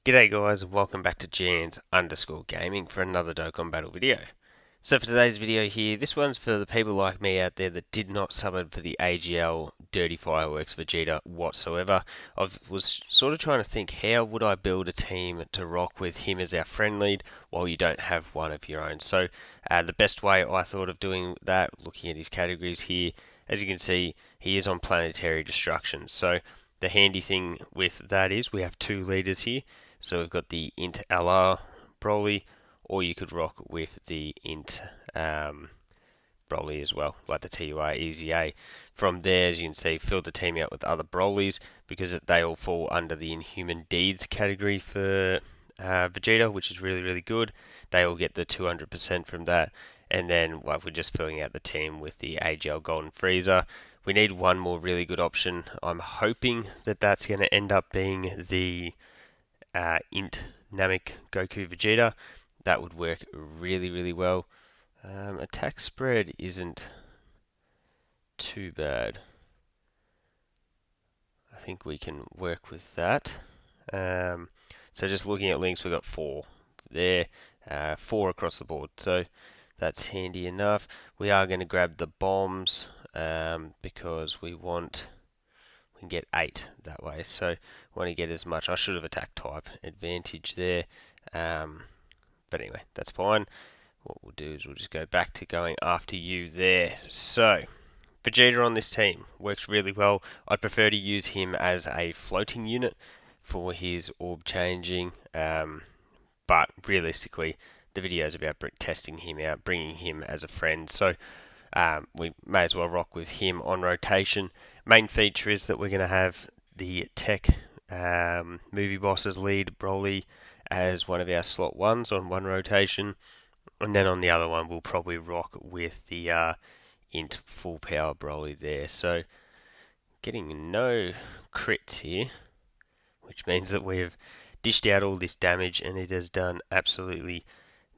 G'day guys and welcome back to Jans_Gaming for another Dokkan battle video. So for today's video here, this one's for the people like me out there that did not summon for the AGL Dirty Fireworks Vegeta whatsoever. I was sort of trying to think, how would I build a team to rock with him as our friend lead while you don't have one of your own. So the best way I thought of doing that, looking at his categories here, as you can see, he is on Planetary Destruction. So the handy thing with that is we have two leaders here. So we've got the Int LR Broly, or you could rock with the Int Broly as well, like the TUR Easy A. From there, as you can see, fill the team out with other Brolys, because they all fall under the Inhuman Deeds category for Vegeta, which is really, really good. They all get the 200% from that. And then we're just filling out the team with the AGL Golden Freezer. We need one more really good option. I'm hoping that that's going to end up being the Int Namek Goku Vegeta. That would work really, really well. Attack spread isn't too bad. I think we can work with that. So just looking at links, we've got 4 there, 4 across the board. So that's handy enough. We are going to grab the bombs because we can get 8 that way, so want to get as much. I should have attacked type advantage there, but anyway, that's fine. What we'll do is we'll just go back to going after you there. So Vegeta on this team works really well. I'd prefer to use him as a floating unit for his orb changing, but realistically the video is about testing him out, bringing him as a friend, so we may as well rock with him on rotation. Main feature is that we're going to have the Tech Movie Bosses lead Broly as one of our slot 1s on one rotation, and then on the other one we'll probably rock with the Int Full Power Broly there. So getting no crits here, which means that we've dished out all this damage and it has done absolutely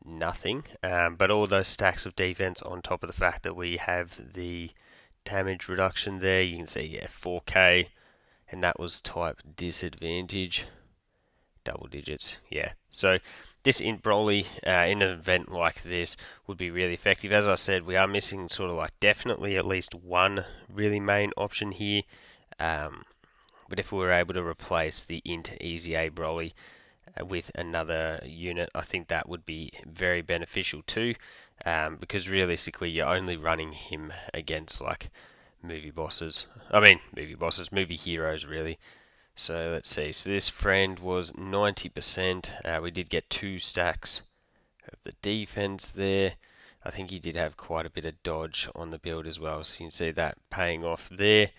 nothing, but all those stacks of defense on top of the fact that we have the damage reduction there. You can see, yeah, 4k, and that was type disadvantage, double digits, yeah. So this Int Broly in an event like this would be really effective. As I said, we are missing sort of like definitely at least one really main option here, but if we were able to replace the Int Easy A Broly with another unit, I think that would be very beneficial too, because realistically you're only running him against like movie heroes really. So let's see, so this friend was 90%, we did get 2 stacks of the defense there. I think he did have quite a bit of dodge on the build as well, so you can see that paying off there.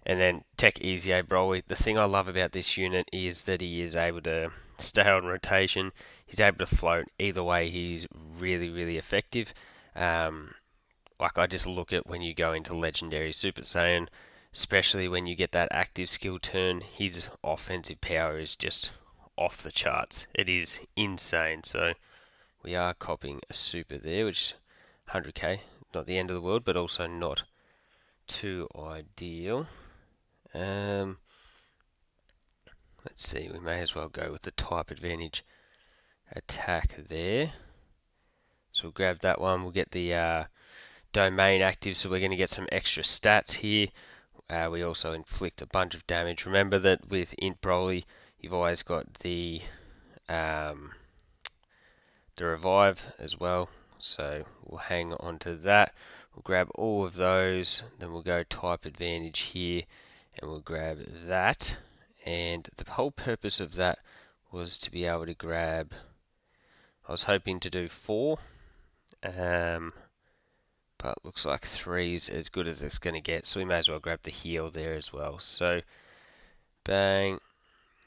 And then Tech Easy A Broly, the thing I love about this unit is that he is able to stay on rotation. He's able to float. Either way, he's really, really effective. Like I just look at when you go into Legendary Super Saiyan, especially when you get that active skill turn, his offensive power is just off the charts. It is insane. So we are copying a super there, which is 100k. Not the end of the world, but also not too ideal. Let's see, we may as well go with the type advantage attack there. So we'll grab that one. We'll get the domain active, so we're going to get some extra stats here. We also inflict a bunch of damage. Remember that with Int Broly, you've always got the revive as well. So we'll hang on to that. We'll grab all of those. Then we'll go type advantage here, and we'll grab that. And the whole purpose of that was to be able to grab, I was hoping to do 4, but looks like 3 is as good as it's going to get, so we may as well grab the heal there as well. So bang,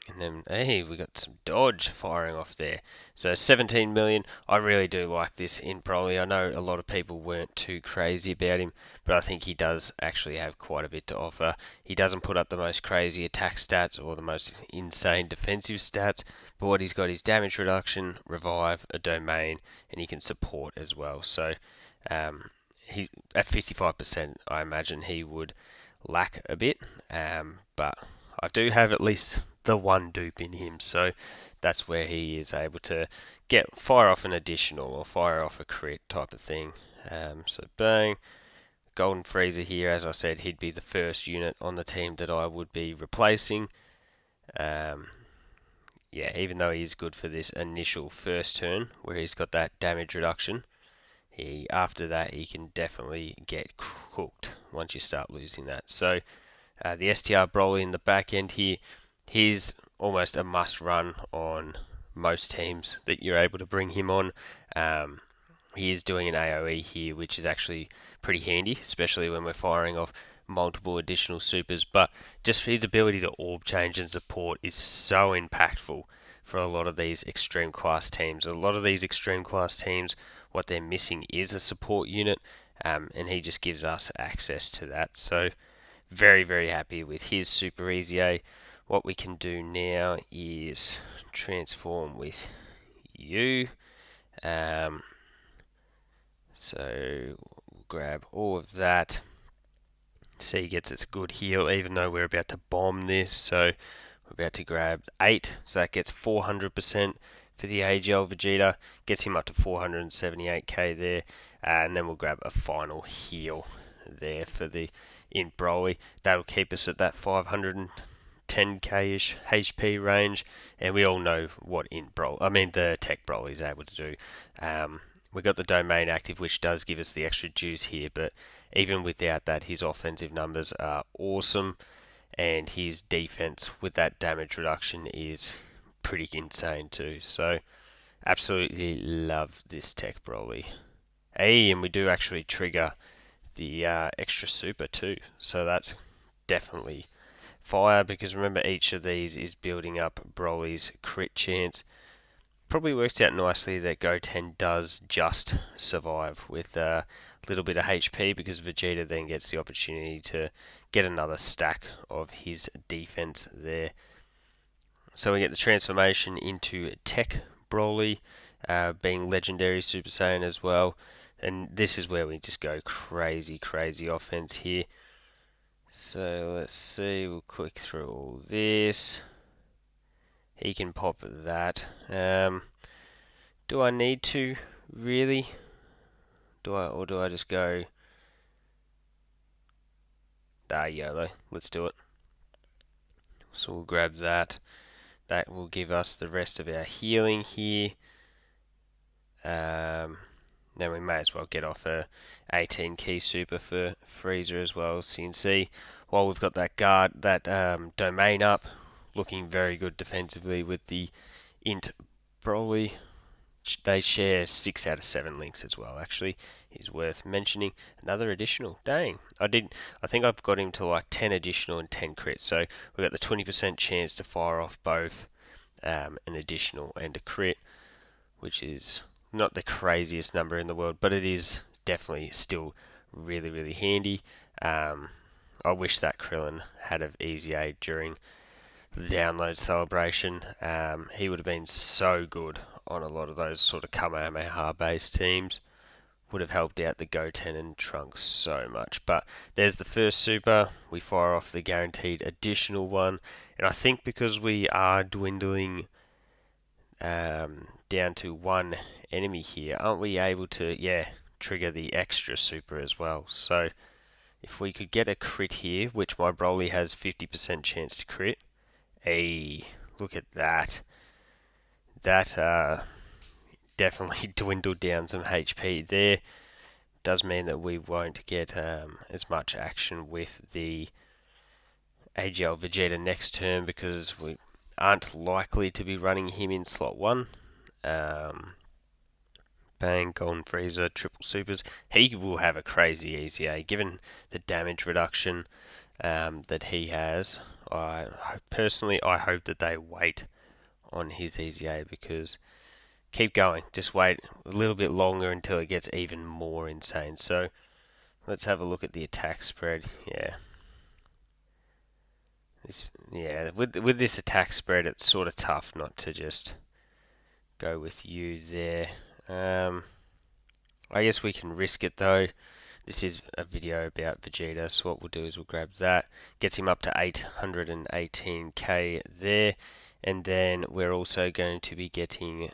and then hey, we got some dodge firing off there. So 17 million. I really do like this in Broly. I know a lot of people weren't too crazy about him, but I think he does actually have quite a bit to offer. He doesn't put up the most crazy attack stats or the most insane defensive stats, but what he's got is damage reduction, revive, a domain, and he can support as well. So he at 55%, I imagine he would lack a bit, but I do have at least the one dupe in him, so that's where he is able to fire off an additional or fire off a crit type of thing. So bang, Golden Freezer here, as I said, he'd be the first unit on the team that I would be replacing. Yeah, even though he is good for this initial first turn where he's got that damage reduction, after that he can definitely get cooked once you start losing that. So the STR Broly in the back end here, he's almost a must run on most teams that you're able to bring him on. He is doing an AoE here, which is actually pretty handy, especially when we're firing off multiple additional supers. But just his ability to orb change and support is so impactful for a lot of these extreme class teams. A lot of these extreme class teams, what they're missing is a support unit, and he just gives us access to that. So very, very happy with his Super Easy A. What we can do now is transform with you. So we'll grab all of that. See, he gets us a good heal, even though we're about to bomb this. So we're about to grab 8, so that gets 400% for the AGL Vegeta. Gets him up to 478k there. And then we'll grab a final heal there for the Int Broly. That'll keep us at that 510k-ish HP range. And we all know what the Tech Broly is able to do. We got the domain active, which does give us the extra juice here, but even without that, his offensive numbers are awesome, and his defense with that damage reduction is pretty insane too. So absolutely love this Tech Broly. And we do actually trigger the extra super too, so that's definitely fire, because remember, each of these is building up Broly's crit chance. Probably works out nicely that Goten does just survive with a little bit of HP, because Vegeta then gets the opportunity to get another stack of his defense there. So we get the transformation into Tech Broly, being legendary Super Saiyan as well. And this is where we just go crazy, crazy offense here. So let's see, we'll click through all this. He can pop that. Do I need to, really? Do I just go... YOLO. Let's do it. So we'll grab that. That will give us the rest of our healing here. Then we may as well get off a 18 key super for Freezer as well. So you can see, while we've got that guard, that domain up, looking very good defensively with the Int Broly. They share 6 out of 7 links as well, actually. Is worth mentioning. Another additional. Dang. I think I've got him to like 10 additional and 10 crits. So we've got the 20% chance to fire off both an additional and a crit, which is not the craziest number in the world, but it is definitely still really, really handy. I wish that Krillin had of Easy Aid during the download celebration. He would have been so good on a lot of those sort of Kamehameha based teams. Would have helped out the Goten and Trunks so much. But there's the first super. We fire off the guaranteed additional one, and I think because we are dwindling down to one enemy here, aren't we able to trigger the extra super as well? So if we could get a crit here, which my Broly has 50% chance to crit. Hey, look at that. That definitely dwindled down some HP there. Does mean that we won't get as much action with the AGL Vegeta next turn, because we aren't likely to be running him in slot 1. Bang, Golden Freezer, triple supers. He will have a crazy easy A, given the damage reduction that he has. I hope that they wait on his easy A, because keep going, just wait a little bit longer until it gets even more insane. So let's have a look at the attack spread. With this attack spread, it's sort of tough not to just go with you there. I guess we can risk it though. This is a video about Vegeta, so what we'll do is we'll grab that. Gets him up to 818k there. And then we're also going to be getting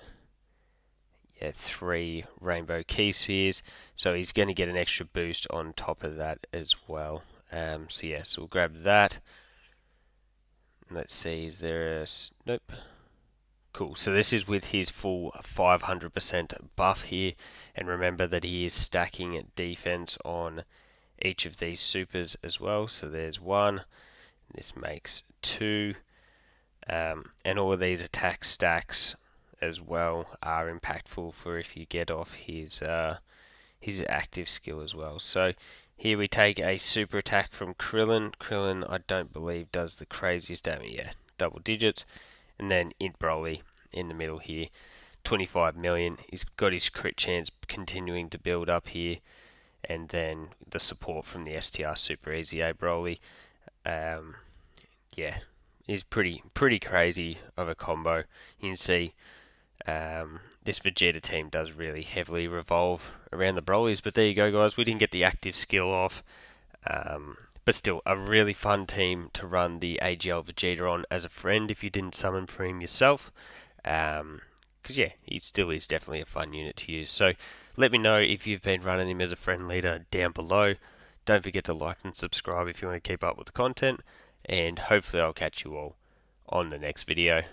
3 rainbow key spheres, so he's going to get an extra boost on top of that as well. So we'll grab that. Let's see, is there a... nope. Cool, so this is with his full 500% buff here, and remember that he is stacking defense on each of these supers as well. So there's 1, this makes 2, and all of these attack stacks as well are impactful for if you get off his active skill as well. So here we take a super attack from Krillin. Krillin, I don't believe, does the craziest damage. Yeah, double digits. And then Int Broly in the middle here, 25 million. He's got his crit chance continuing to build up here. And then the support from the STR Super Easy A Broly. Is pretty crazy of a combo. You can see this Vegeta team does really heavily revolve around the Brolys, but there you go, guys. We didn't get the active skill off, but still a really fun team to run the AGL Vegeta on as a friend if you didn't summon for him yourself. Because he still is definitely a fun unit to use. So let me know if you've been running him as a friend leader down below. Don't forget to like and subscribe if you want to keep up with the content, and hopefully I'll catch you all on the next video.